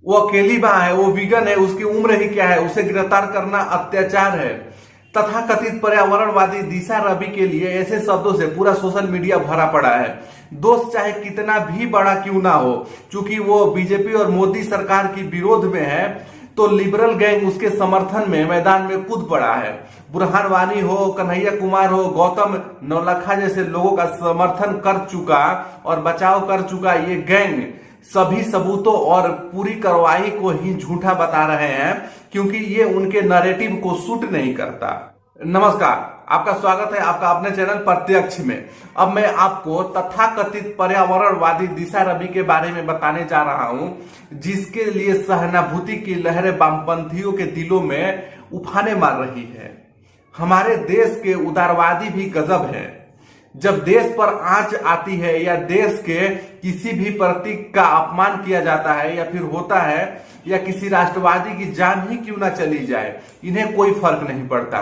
वो अकेली मां है, वो वीगन है, उसकी उम्र ही क्या है, उसे गिरफ्तार करना अत्याचार है। तथाकथित पर्यावरणवादी दिशा रवि के लिए ऐसे शब्दों से पूरा सोशल मीडिया भरा पड़ा है। दोस्त चाहे कितना भी बड़ा क्यों ना हो, चूंकि वो बीजेपी और मोदी सरकार की विरोध में है, तो लिबरल गैंग उसके समर्थन में मैदान में कूद पड़ा है। बुरहान वानी हो, कन्हैया कुमार हो, गौतम नौलखा जैसे लोगों का समर्थन कर चुका और बचाव कर चुका ये गैंग सभी सबूतों और पूरी कार्रवाई को ही झूठा बता रहे हैं, क्योंकि ये उनके नैरेटिव को सूट नहीं करता। नमस्कार, आपका स्वागत है आपका अपने चैनल प्रत्यक्ष में। अब मैं आपको तथाकथित पर्यावरणवादी दिशा रवि के बारे में बताने जा रहा हूं, जिसके लिए सहानुभूति की लहरें वामपंथियों के दिलों में उफाने मार रही है। हमारे देश के उदारवादी भी गजब है। जब देश पर आंच आती है या देश के किसी भी प्रतीक का अपमान किया जाता है या फिर होता है, या किसी राष्ट्रवादी की जान ही क्यों ना चली जाए, इन्हें कोई फर्क नहीं पड़ता,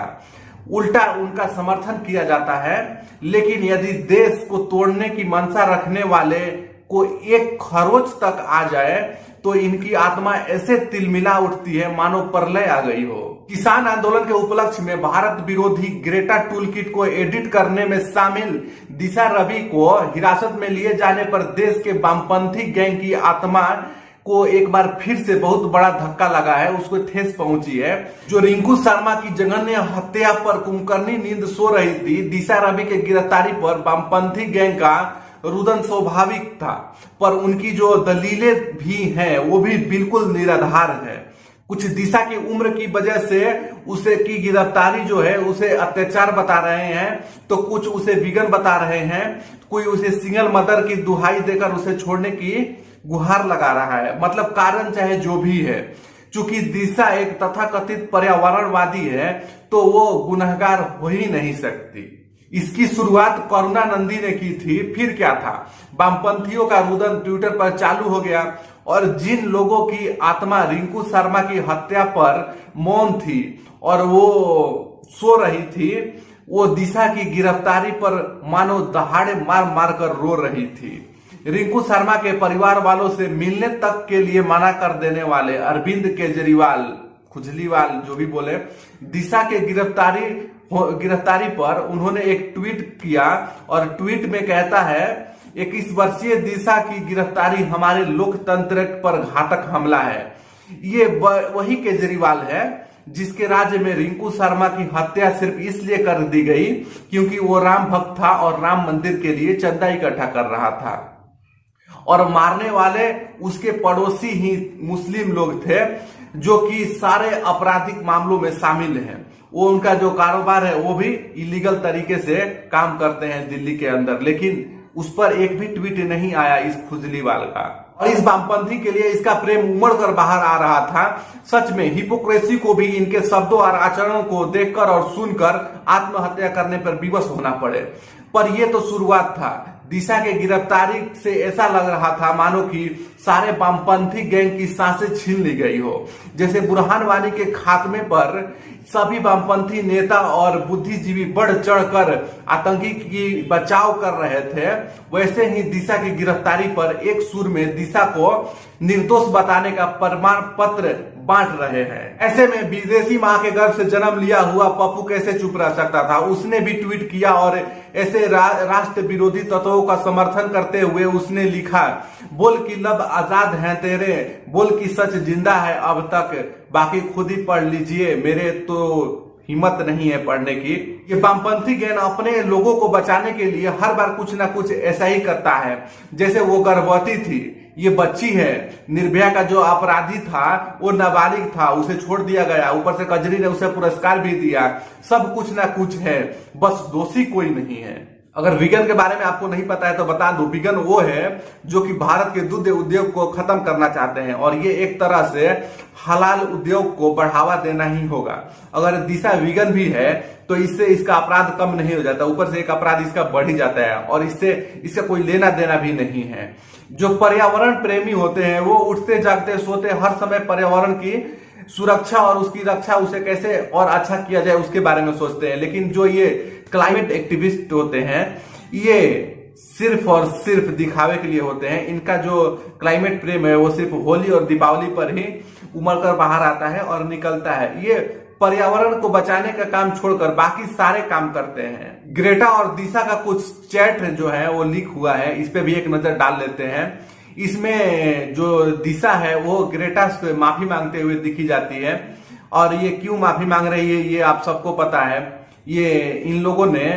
उल्टा उनका समर्थन किया जाता है। लेकिन यदि देश को तोड़ने की मंशा रखने वाले को एक खरोच तक आ जाए तो इनकी आत्मा ऐसे तिलमिला उठती है मानो प्रलय आ गई हो। किसान आंदोलन के उपलक्ष्य में भारत विरोधी ग्रेटा टूलकिट को एडिट करने में शामिल दिशा रवि को हिरासत में लिए जाने पर देश के वामपंथी गैंग की आत्मा को एक बार फिर से बहुत बड़ा धक्का लगा है, उसको ठेस पहुंची है। जो रिंकू शर्मा की जघन्य हत्या पर कुंभकर्णी नींद सो रही थी, दिशा रवि के गिरफ्तारी पर वामपंथी गैंग का रुदन स्वाभाविक था, पर उनकी जो दलीलें भी हैं वो भी बिल्कुल निराधार है। कुछ दिशा की उम्र की वजह से उसे की गिरफ्तारी जो है उसे अत्याचार बता रहे हैं, तो कुछ उसे विगन बता रहे हैं, कोई उसे सिंगल मदर की दुहाई देकर उसे छोड़ने की गुहार लगा रहा है। मतलब कारण चाहे जो भी है, चूंकि दिशा एक तथाकथित पर्यावरणवादी है तो वो गुनहगार हो ही नहीं सकती। इसकी शुरुआत करुणानंदी ने की थी, फिर क्या था, वामपंथियों का रुदन ट्विटर पर चालू हो गया और जिन लोगों की आत्मा रिंकू शर्मा की हत्या पर मौन थी और वो सो रही थी, वो दिशा की गिरफ्तारी पर मानो दहाड़े मार मार कर रो रही थी। रिंकू शर्मा के परिवार वालों से मिलने तक के लिए मना कर देने वाले अरविंद केजरीवाल, खुजलीवाल जो भी बोले, दिशा के गिरफ्तारी पर उन्होंने एक ट्वीट किया और ट्वीट में कहता है, 21 वर्षीय दिशा की गिरफ्तारी हमारे लोकतंत्र पर घातक हमला है। ये वही केजरीवाल है जिसके राज्य में रिंकू शर्मा की हत्या सिर्फ इसलिए कर दी गई क्योंकि वो राम भक्त था और राम मंदिर के लिए चंदा इकट्ठा कर रहा था, और मारने वाले उसके पड़ोसी ही मुस्लिम लोग थे जो कि सारे आपराधिक मामलों में शामिल हैं। वो उनका जो कारोबार है वो भी इलीगल तरीके से काम करते हैं दिल्ली के अंदर, लेकिन उस पर एक भी ट्वीट नहीं आया इस खुजलीवाल का। और इस वामपंथी के लिए इसका प्रेम उमड़ कर बाहर आ रहा था। सच में हिपोक्रेसी को भी इनके शब्दों और आचरणों को देखकर और सुनकर आत्महत्या करने पर विवश होना पड़े। पर यह तो शुरुआत था। दिशा के गिरफ्तारी से ऐसा लग रहा था मानो कि सारे वामपंथी गैंग की सांसें छीन ली गई हो। जैसे बुरहान वानी के खात्मे पर सभी वामपंथी नेता और बुद्धिजीवी बढ़ चढ़कर आतंकी की बचाव कर रहे थे, वैसे ही दिशा की गिरफ्तारी पर एक सुर में दिशा को निर्दोष बताने का प्रमाण पत्र बांट रहे हैं। ऐसे में विदेशी मां के गर्भ से जन्म लिया हुआ पप्पू कैसे चुप रह सकता था। उसने भी ट्वीट किया और ऐसे राष्ट्र विरोधी तत्वों का समर्थन करते हुए उसने लिखा, बोल की लब आजाद हैं तेरे, बोल की सच जिंदा है अब तक, बाकी खुद ही पढ़ लीजिए, मेरे तो हिम्मत नहीं है पढ़ने की। ये वामपंथी गैंग अपने लोगों को बचाने के लिए हर बार कुछ ना कुछ ऐसा ही करता है। जैसे वो गर्भवती थी, ये बच्ची है, निर्भया का जो अपराधी था वो नाबालिग था, उसे छोड़ दिया गया, ऊपर से कजरी ने उसे पुरस्कार भी दिया। सब कुछ ना कुछ है, बस दोषी कोई नहीं है। अगर विगन के बारे में आपको नहीं पता है तो बता दूं, विगन वो है जो कि भारत के दूध उद्योग को खत्म करना चाहते हैं, और ये एक तरह से हलाल उद्योग को बढ़ावा देना ही होगा। अगर दिशा विगन भी है तो इससे इसका अपराध कम नहीं हो जाता, ऊपर से एक अपराध इसका बढ़ ही जाता है, और इससे इसका कोई लेना देना भी नहीं है। जो पर्यावरण प्रेमी होते हैं वो उठते जागते सोते हर समय पर्यावरण की सुरक्षा और उसकी रक्षा, उसे कैसे और अच्छा किया जाए उसके बारे में सोचते हैं। लेकिन जो ये क्लाइमेट एक्टिविस्ट होते हैं, ये सिर्फ और सिर्फ दिखावे के लिए होते हैं। इनका जो क्लाइमेट प्रेम है वो सिर्फ होली और दीपावली पर ही उमड़ कर बाहर आता है और निकलता है। ये पर्यावरण को बचाने का काम छोड़कर बाकी सारे काम करते हैं। ग्रेटा और दिशा का कुछ चैट जो है वो लीक हुआ है, इस पे भी एक नजर डाल लेते हैं। इसमें जो दिशा है वो ग्रेटा से माफी मांगते हुए दिखी जाती है, और ये क्यों माफी मांग रही है ये आप सबको पता है। ये इन लोगों ने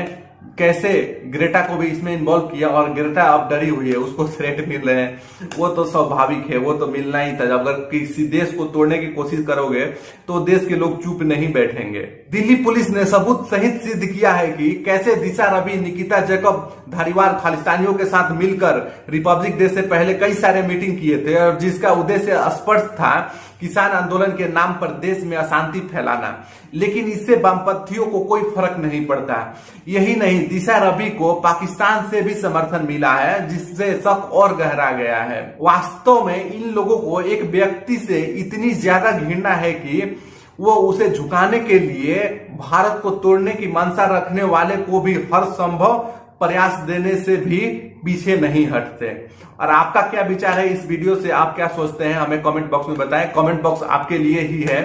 कैसे ग्रेटा को भी इसमें इन्वॉल्व किया, और ग्रेटा अब डरी हुई है, उसको थ्रेट मिल रहे हैं। वो तो स्वाभाविक है, वो तो मिलना ही था। अगर किसी देश को तोड़ने की कोशिश करोगे तो देश के लोग चुप नहीं बैठेंगे। दिल्ली पुलिस ने सबूत सहित सिद्ध किया है कि कैसे दिशा रवि, निकिता जैकब धारीवाल खालिस्तानियों के साथ मिलकर रिपब्लिक डे से पहले कई सारे मीटिंग किए थे, और जिसका उद्देश्य स्पष्ट था किसान आंदोलन के नाम पर देश में अशांति फैलाना। लेकिन इससे वामपंथियों को कोई फर्क नहीं पड़ता। यही नहीं, दिशा रवि को पाकिस्तान से भी समर्थन मिला है, जिससे शक और गहरा गया है। वास्तव में इन लोगों को एक व्यक्ति से इतनी ज्यादा घृणा है कि वो उसे झुकाने के लिए भारत को तोड़ने की मंशा रखने वाले को भी हर संभव प्रयास देने से भी पीछे नहीं हटते। और आपका क्या विचार है इस वीडियो से, आप क्या सोचते हैं हमें कमेंट बॉक्स में बताएं। कमेंट बॉक्स आपके लिए ही है।